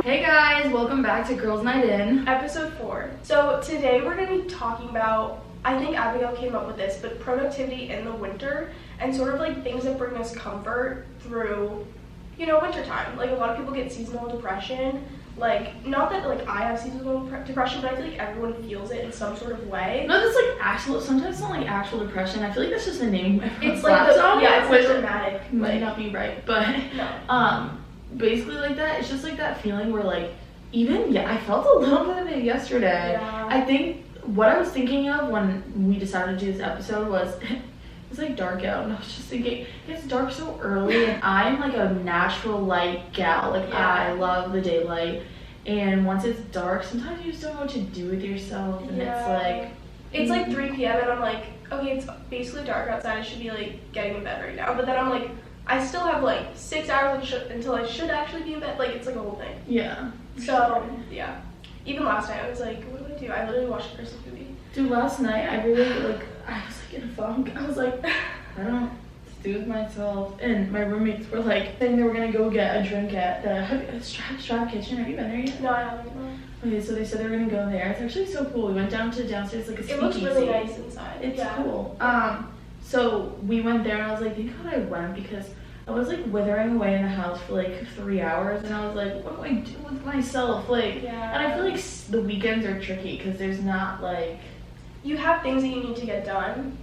Hey guys, welcome back to Girls Night In. Episode 4. So today we're going to be talking about, I think Abigail came up with this, but productivity in the winter and sort of like things that bring us comfort through, wintertime. Like a lot of people get seasonal depression. Like, not that like I have seasonal depression, but I feel like everyone feels it in some sort of way. No, that's like actual, sometimes it's not like actual depression. I feel like that's just a name. It's like, it's dramatic. Might not be right, but no. Basically like that, it's just like that feeling where like, I felt a little bit of it yesterday. Yeah. I think what I was thinking of when we decided to do this episode was, it's like dark out, and I was just thinking, it's dark so early, and I'm like a natural light gal. Like, I love the daylight, and once it's dark, sometimes you just don't know what to do with yourself, and it's like 3 p.m. and I'm like, okay, it's basically dark outside, I should be like getting in bed right now, but then I'm like, I still have like 6 hours until I should actually be in bed. Like, it's like a whole thing. Yeah. So, yeah. Even last night, I was like, what do I do? I literally watched a Christmas movie. Dude, last night, I was like in a funk. I was like, I don't know what to do with myself. And my roommates were like, saying they were gonna go get a drink at the Strap Kitchen. Have you been there yet? No, I haven't. Okay, so they said they were gonna go there. It's actually so cool. We went down to downstairs, like a speakeasy. It looks really nice inside. It's cool. So we went there, and I was like, thank God I went, because I was like withering away in the house for like 3 hours, and I was like, what do I do with myself? Like, and I feel like the weekends are tricky because there's not like, you have things that you need to get done,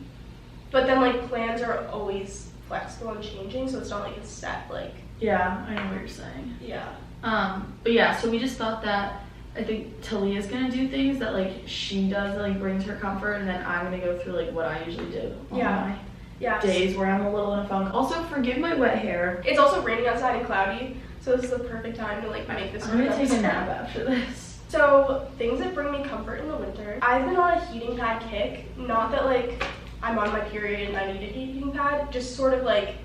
but then like plans are always flexible and changing, so it's not like it's set. Like, yeah, I know what you're saying. Yeah. But yeah, so we just thought that I think Thalia's gonna do things that like she does that like brings her comfort, and then I'm gonna go through like what I usually do on my days where I'm a little in a funk. Also, forgive my wet hair. It's also raining outside and cloudy, so this is the perfect time to like make this. I'm gonna take a nap after this. So, things that bring me comfort in the winter. I've been on a heating pad kick. Not that like I'm on my period and I need a heating pad, just sort of like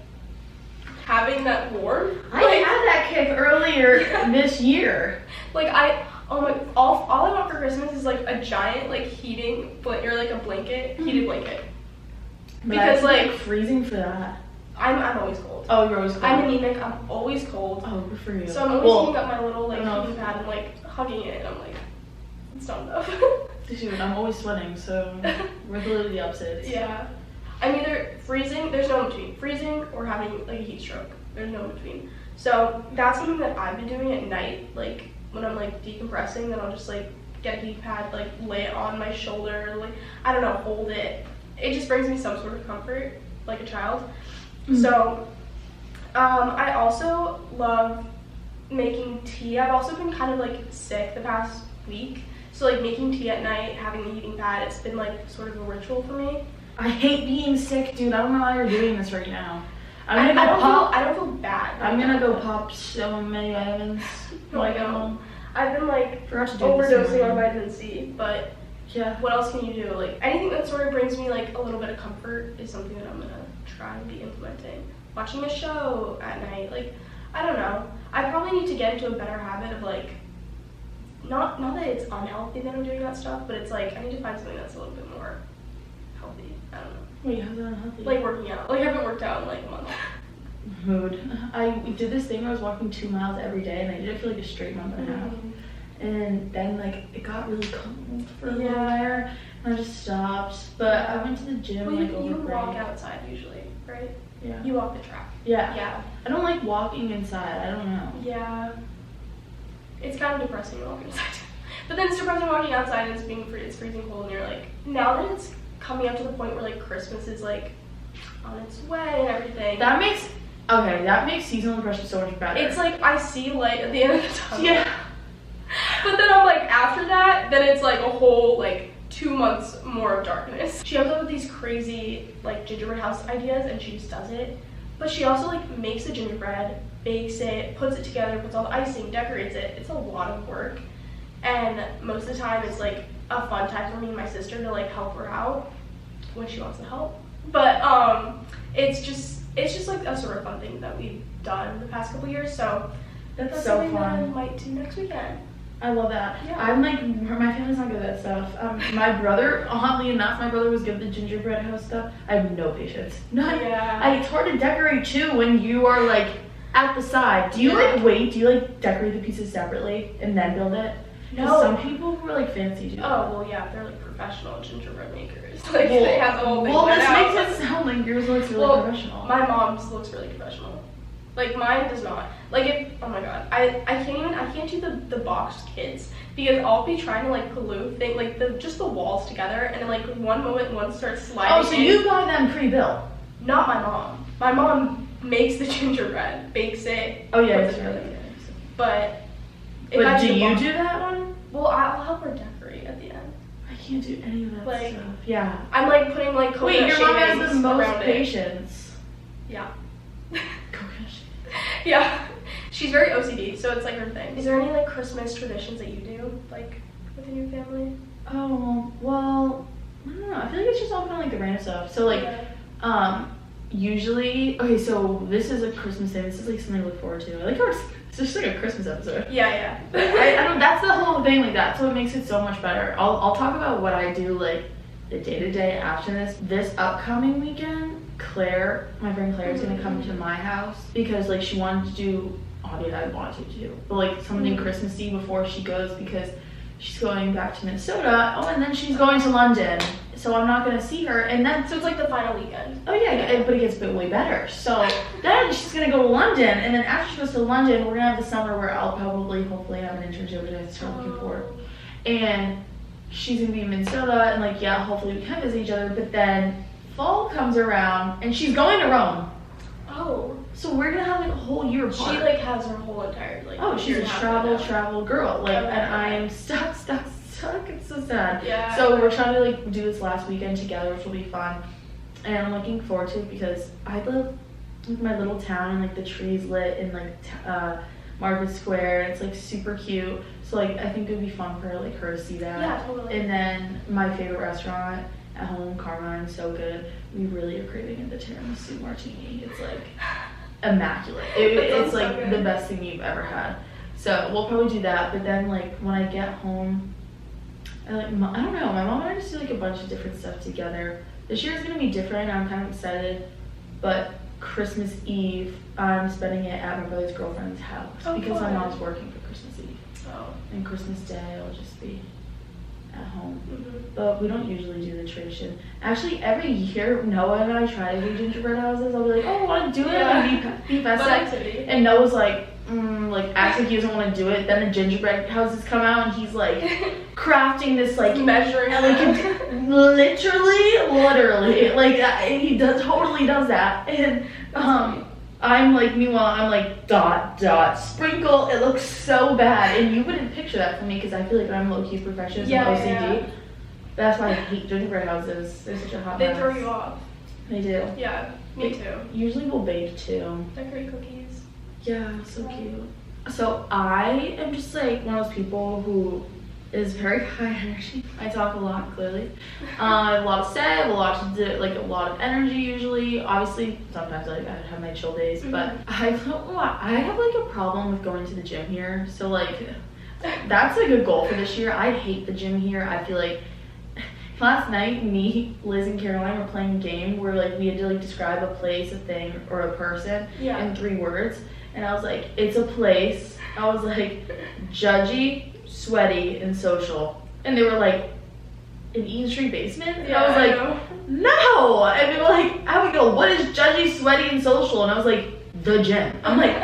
having that warm. I had that kick earlier this year. Like all I want for Christmas is like a giant like heating or like a blanket, heated blanket. But because like freezing for that. I'm always cold. Oh, you're always cold. I'm anemic. I'm always cold. Oh, good for you. So I'm always heating up my little like heating pad and like hugging it, and I'm like, it's not enough. Dude, I'm always sweating, so we're literally the opposites. Yeah, I'm either freezing. There's no in between. Freezing or having like a heat stroke. There's no in between. So that's something that I've been doing at night. Like when I'm like decompressing, then I'll just like get a heat pad, like lay it on my shoulder, like I don't know, hold it. It just brings me some sort of comfort, like a child. Mm-hmm. So, I also love making tea. I've also been kind of like sick the past week. So like making tea at night, having the heating pad, it's been like sort of a ritual for me. I hate being sick, dude. I don't know why you're doing this right now. I don't feel bad. I'm gonna go pop so many vitamins when I get home. I've been like overdosing on vitamin C, but yeah, what else can you do? Like anything that sort of brings me like a little bit of comfort is something that I'm gonna try and be implementing. Watching a show at night, like I don't know. I probably need to get into a better habit of like not that it's unhealthy that I'm doing that stuff, but it's like I need to find something that's a little bit more healthy. I don't know. Wait, how's that unhealthy? Like working out. Like I haven't worked out in like a month. Mood. I did this thing where I was walking 2 miles every day, and I did it for like a straight month and a half. And then like it got really cold for a little while, and I just stopped. But I went to the gym you walk outside usually, right? Yeah. You walk the track. Yeah. Yeah. I don't like walking inside. I don't know. Yeah. It's kind of depressing walking inside. But then it's depressing walking outside and it's freezing cold, and you're like, now that it's coming up to the point where like Christmas is like on its way and everything. That makes seasonal depression so much better. It's like I see light at the end of the tunnel. Yeah. But then I'm like, after that, then it's like a whole like 2 months more of darkness. She comes up with these crazy like gingerbread house ideas, and she just does it. But she also like makes the gingerbread, bakes it, puts it together, puts all the icing, decorates it. It's a lot of work. And most of the time it's like a fun time for me and my sister to like help her out when she wants to help. But it's just like a sort of fun thing that we've done the past couple years. So that's so something fun. That I might do next weekend. I love that. Yeah. I'm like, my family's not good at that stuff. My brother, oddly enough, was good at the gingerbread house stuff. I have no patience. It's hard to decorate too when you are like at the side. Do you like wait? Do you like decorate the pieces separately and then build it? No. Some people who are like fancy do that. Oh, well, yeah, they're like professional gingerbread makers. Like, they have the whole thing. Well, this out. makes it sound like yours looks really professional. My mom's looks really professional. Like, mine does not. Like, if, oh my god, I can't do the boxed kids because I'll be trying to like glue things, like just the walls together, and then like one moment one starts sliding. Oh, so you buy them pre-built? Not my mom. My mom makes the gingerbread, bakes it. Oh yeah, puts it together. But do you do that one? Well, I'll help her decorate at the end. I can't do any of that Like, stuff. Yeah. I'm like putting like coconut Wait, your mom has the shavings most around it. patience. Yeah. Coconut shavings. Yeah. She's very OCD, so it's like her thing. Is there any like Christmas traditions that you do, like within your family? Oh, well, I don't know. I feel like it's just all kind of like the random stuff. So like, usually, okay, so this is a Christmas thing. This is like something to look forward to. I like how it's just like a Christmas episode. Yeah. I don't, that's the whole thing, like that's what makes it so much better. I'll talk about what I do like the day-to-day after this. This upcoming weekend, Claire, my friend Claire is gonna come to my house because like she wanted to do audio that I wanted to do, but like something Christmassy before she goes because she's going back to Minnesota. Oh, and then she's going to London, so I'm not gonna see her. And then So it's like the final weekend. oh yeah, but it gets way better. So then she's gonna go to London, and then after she goes to London, we're gonna have the summer where I'll probably, hopefully, have an internship, which I start looking for. And she's gonna be in Minnesota, and like yeah, hopefully we can visit each other. But then fall comes around, and she's going to Rome. Oh. So we're gonna have like a whole year apart. She like has her whole entire like. Oh, she's year a and half travel girl. Like, Okay. and I am stuck. It's so sad. Yeah. So we're trying to like do this last weekend together, which will be fun. And I'm looking forward to it because I live in my little town and like the trees lit in like Market Square. And it's like super cute. So like I think it would be fun for like her to see that. Yeah, totally. And then my favorite restaurant at home, Carmine, so good. We really are craving the tiramisu martini. It's like immaculate. It's like so the best thing you've ever had. So we'll probably do that. But then like when I get home, I don't know. My mom and I just do like a bunch of different stuff together. This year is gonna be different. I'm kind of excited. But Christmas Eve, I'm spending it at my brother's girlfriend's house because my mom's working for Christmas Eve. Oh. And Christmas Day, I'll just be at home. Mm-hmm. But we don't usually do the tradition. Actually, every year, Noah and I try to do gingerbread houses. I'll be like, oh, I want to do it. Yeah. Be Fun festive. activity. And Noah's like acts like he doesn't want to do it. Then the gingerbread houses come out and he's like crafting this like measuring like literally like he totally does that. And I'm like dot sprinkle. It looks so bad, and you wouldn't picture that for me because I feel like I'm low-key perfectionist and OCD. Yeah. That's why I hate gingerbread houses. They're such a hot They mess. throw you off. They do. Yeah, me too. Usually we'll bake too. Decorate cookies. Yeah, so cute. So I am just like one of those people who is very high energy. I talk a lot, clearly. I have a lot to say, I have a lot to do, like a lot of energy usually. Obviously, sometimes I have my chill days, but I have like a problem with going to the gym here. So like, that's like a goal for this year. I hate the gym here. I feel like last night, me, Liz, and Caroline were playing a game where like we had to like describe a place, a thing, or a person in 3 words. And I was like, it's a place. I was like, judgy, sweaty, and social. And they were like, an Eaton Street basement? And I was like, no! And they were like, Abigail, what is judgy, sweaty, and social? And I was like, the gym. I'm like,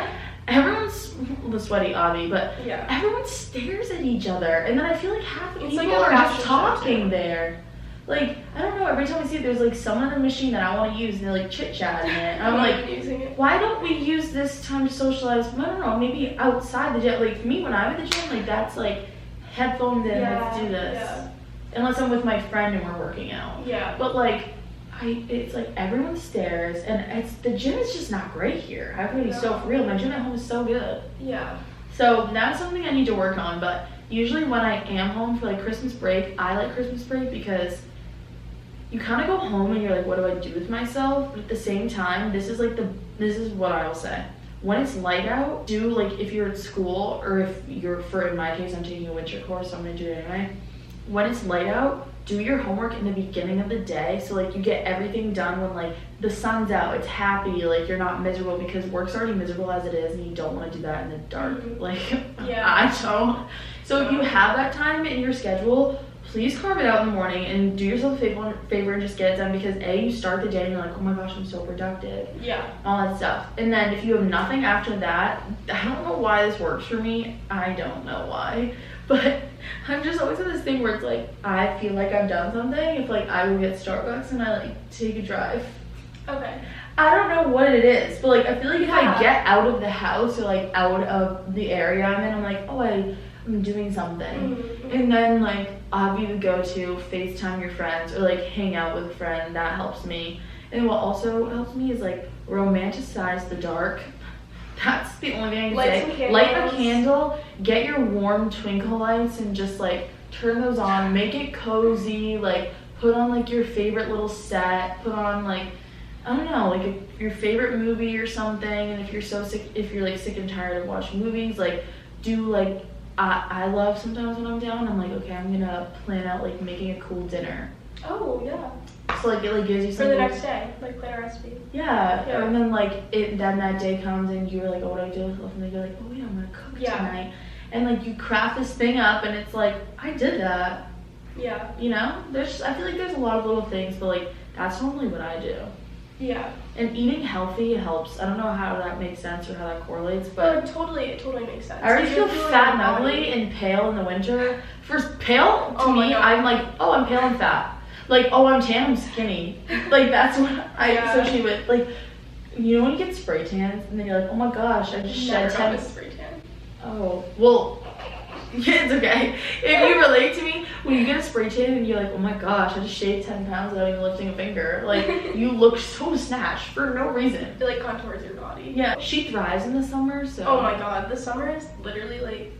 everyone's the sweaty Abby, but everyone stares at each other. And then I feel like half the people are just talking there. Like, I don't know, every time I see it, there's like someone in the machine that I want to use and they're like chit-chatting it. And I'm like, why don't we use this time to socialize? I don't know, maybe outside the gym. Like, for me, when I'm at the gym, like, that's like headphones in, let's do this. Yeah. Unless I'm with my friend and we're working out. Yeah. But like, it's like everyone stares and the gym is just not great here. I have to be so for real. My gym at home is so good. Yeah. So that's something I need to work on. But usually when I am home for like Christmas break, I like Christmas break because you kind of go home and you're like, what do I do with myself? But at the same time, this is what I will say. When it's light out, if you're at school or if you're, in my case, I'm taking a winter course, so I'm gonna do it anyway. When it's light out, do your homework in the beginning of the day, so like you get everything done when like the sun's out, it's happy, like you're not miserable, because work's already miserable as it is and you don't want to do that in the dark. Like I don't. So if you have that time in your schedule, please carve it out in the morning and do yourself a favor and just get it done, because you start the day and you're like, oh my gosh, I'm so productive. Yeah. All that stuff. And then if you have nothing after that, I don't know why this works for me. I don't know why. But I'm just always in this thing where it's like, I feel like I've done something if like I go get Starbucks and I like take a drive. Okay. I don't know what it is, but like I feel like if I get out of the house or like out of the area I'm in, I'm like, oh, I'm doing something. And then like I'll either go to FaceTime your friends or like hang out with a friend. That helps me. And what also helps me is like romanticize the dark. That's the only thing I can say. Light a candle, get your warm twinkle lights and just like turn those on, make it cozy, like put on like your favorite little set, put on like, I don't know, like your favorite movie or something. And if you're like sick and tired of watching movies, like do like, I love sometimes when I'm down, I'm like, okay, I'm gonna plan out like making a cool dinner. Oh yeah. So like it like gives you something for the next day, like plan a recipe. Yeah. And then like then that day comes and you're like, oh, what do I do with myself? And then you're like, oh yeah, I'm gonna cook tonight. And like you craft this thing up and it's like, I did that. Yeah. You know? I feel like there's a lot of little things, but like that's normally what I do. Yeah. And eating healthy helps. I don't know how that makes sense or how that correlates, but it totally makes sense. I already feel fat and ugly and pale in the winter. First, pale to me, I'm like, oh, I'm pale and fat. Like, oh, I'm tan, I'm skinny. Like, that's what I associate with. Like, you know when you get spray tans and then you're like, oh my gosh, I just shed 10. Spray tan. Oh, well, it's okay. If you relate to me, when you get a spray tan and you're like, oh my gosh, I just shaved 10 pounds without even lifting a finger. Like, you look so snatched for no reason. It like contours your body. Yeah, she thrives in the summer, so. Oh my god, the summer is literally like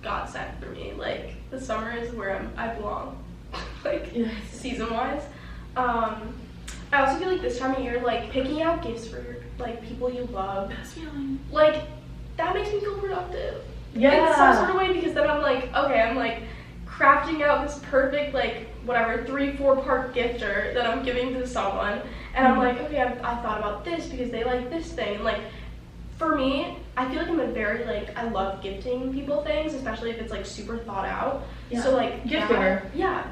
God sent for me. Like, the summer is where I belong. Like, season wise. I also feel like this time of year, like picking out gifts for your like people you love, best feeling. Like, that makes me feel productive. Yeah. In some sort of way, because then I'm like, okay, I'm like crafting out this perfect like whatever 3-4 part gifter that I'm giving to someone, and I'm like, okay, I thought about this because they like this thing. And like, for me, I feel like I'm a very like, I love gifting people things, especially if it's like super thought out. Yeah. So like gift giver. Yeah.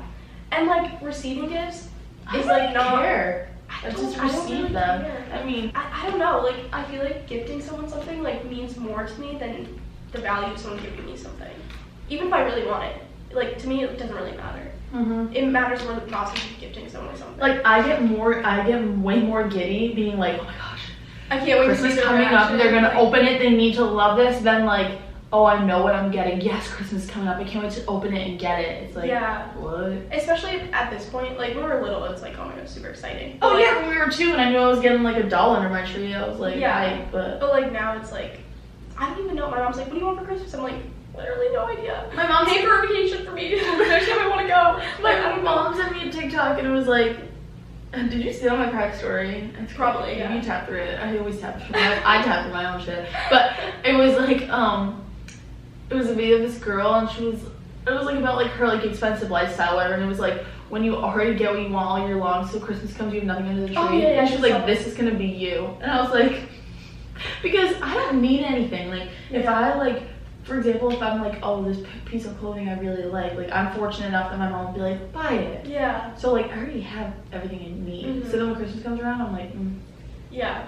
And like receiving gifts I is don't like not care. I just receive really them. care. I mean, I don't know, like I feel like gifting someone something like means more to me than the value of someone giving me something. Even if I really want it. Like, to me it doesn't really matter. It matters more the process of gifting someone something. Like I get way more giddy being like, oh my gosh, I can't wait Christmas to see coming up, they're gonna like, open it, they need to love this, then like, oh, I know what I'm getting. Yes, Christmas is coming up. I can't wait to open it and get it. It's like, what? Especially at this point, like when we were little, it's like, oh my god, super exciting. Oh but, yeah, when we were 2 and I knew I was getting like a doll under my tree. I was like, but like now it's like, I don't even know. My mom's like, what do you want for Christmas? I'm like, literally no idea. My mom paid for a vacation for me. Next time I want to go. My mom sent me a TikTok and it was like, did you see it on my private story? It's probably, yeah. You tap through it. I always tap through I tap through my own shit. But it was like, it was a video of this girl and it was like about like her like expensive lifestyle, whatever, and it was like when you already get what you want all year long, so Christmas comes, you have nothing under the tree. And she was like, this is gonna be you. And I was like, because I don't need anything. Like, if I like, for example, if I'm like, oh, this piece of clothing I really like I'm fortunate enough that my mom would be like, buy it. Yeah. So like, I already have everything I need. So then when Christmas comes around, I'm like, Yeah.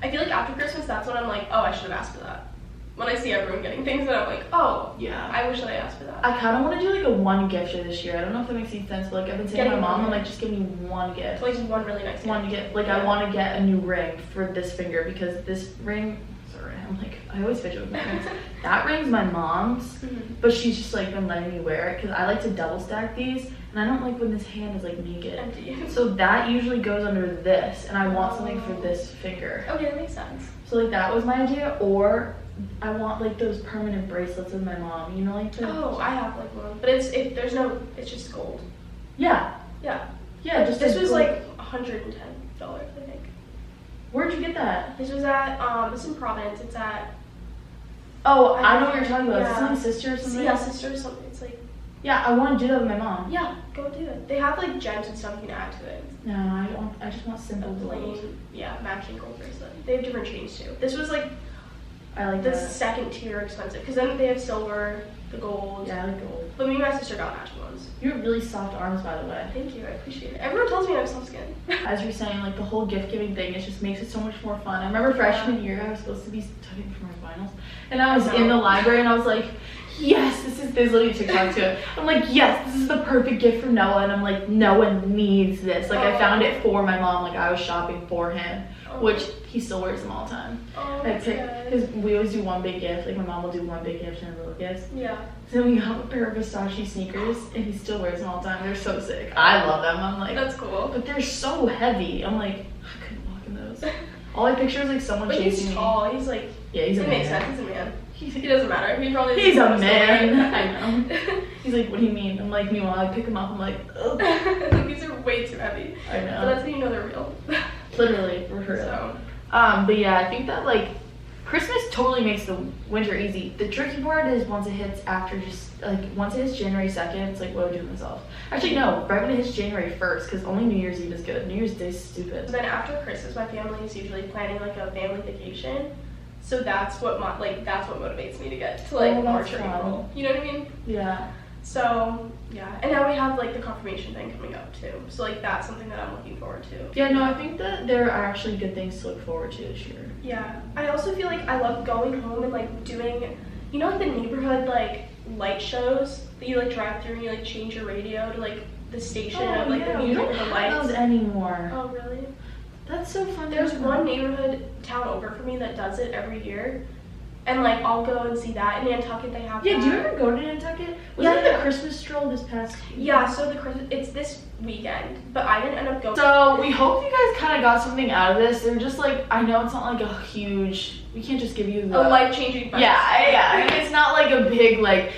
I feel like after Christmas, that's when I'm like, oh, I should have asked for that. When I see everyone getting things, then I'm like, oh, yeah, I wish that I asked for that. I kind of want to do like a one gifter this year. I don't know if that makes any sense, but like I've been saying to my mom, I'm like, just give me one gift. Like one really nice gift. One gift. Like I want to get a new ring for this finger because this ring, sorry, I'm like, I always fidget with my rings. That ring's my mom's, but she's just like been letting me wear it because I like to double stack these, and I don't like when this hand is like naked. Empty. So that usually goes under this, and I want something for this finger. Okay, that makes sense. So like that was my idea, or I want like those permanent bracelets with my mom, you know, like the... Oh, I have like one, but it's just gold. Yeah. Yeah. Yeah, just this was like $110, I think. Where'd you get that? This was at it's in Providence. It's at I know what you're talking about. Yeah. Is it my sister or something? Yeah, sister or something. It's like Yeah, I want to do that with my mom. Yeah, go do it. They have like gems and stuff you can add to it. No, I don't. I just want simple gold. Plain, yeah, matching gold bracelet. They have different chains too. This was like I like the that. second tier expensive because then they have silver, the gold. Yeah, I like gold. But me and my sister got matching ones. You have really soft arms, by the way. Thank you, I appreciate it. Everyone tells me I have soft skin. As you're saying, like the whole gift giving thing, it just makes it so much more fun. I remember freshman year, I was supposed to be studying for my finals, and I was in the library, and I was like, yes, there's literally a TikTok too. I'm like, yes, this is the perfect gift for Noah, and I'm like, Noah needs this. Like, I found it for my mom. Like, I was shopping for him, which he still wears them all the time. Because we always do one big gift. Like, my mom will do one big gift and a little gift. Yeah. So we got a pair of Versace sneakers, and he still wears them all the time. They're so sick. I love them. I'm like, that's cool. But they're so heavy. I'm like, I couldn't walk in those. All I picture is like someone but chasing he's tall. He's like, yeah, he's a it man. makes sense. He's a man. He doesn't matter. He probably. He's a man. I know. He's like, what do you mean? I'm like, meanwhile, I pick him up. I'm like, ugh. These are way too heavy. I know. But that's how you know they're real. Literally, for real. So. But yeah, I think that like Christmas totally makes the winter easy. The tricky part is once it hits once it hits January 2nd, it's like, what do I do with myself? Actually, no, right when it hits January 1st, because only New Year's Eve is good. New Year's Day is stupid. Then after Christmas, my family is usually planning like a family vacation. So that's what that's what motivates me to get to like March or April. You know what I mean? Yeah. So yeah, and now we have like the confirmation thing coming up too. So like that's something that I'm looking forward to. Yeah, no, I think that there are actually good things to look forward to this year. Yeah, I also feel like I love going home and like doing, you know, like the neighborhood like light shows that you like drive through and you like change your radio to like the station of like the we don't neighborhood have lights those anymore. Oh really? That's so fun. There's one neighborhood town over for me that does it every year. And like I'll go and see that. In Nantucket they have Yeah, that. do you ever go to Nantucket? Was Yeah, that yeah. the Christmas stroll this past week? Yeah, so it's this weekend, but I didn't end up going. So we hope you guys kind of got something out of this. They're just like, I know it's not like a huge, we can't just give you the a life-changing advice. Yeah. I mean, it's not like a big like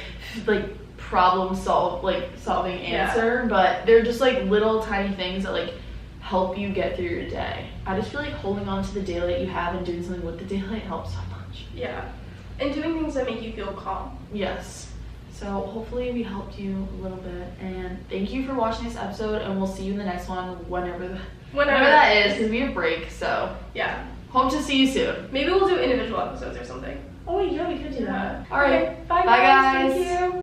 problem solving answer, but they're just like little tiny things that like help you get through your day. I just feel like holding on to the daylight you have and doing something with the daylight helps so much. Yeah, and doing things that make you feel calm. Yes. So hopefully we helped you a little bit, and thank you for watching this episode, and we'll see you in the next one whenever that is, because we have break. So yeah, hope to see you soon. Maybe we'll do individual episodes or something. Oh yeah, we could do that. All right, bye guys. Thank you.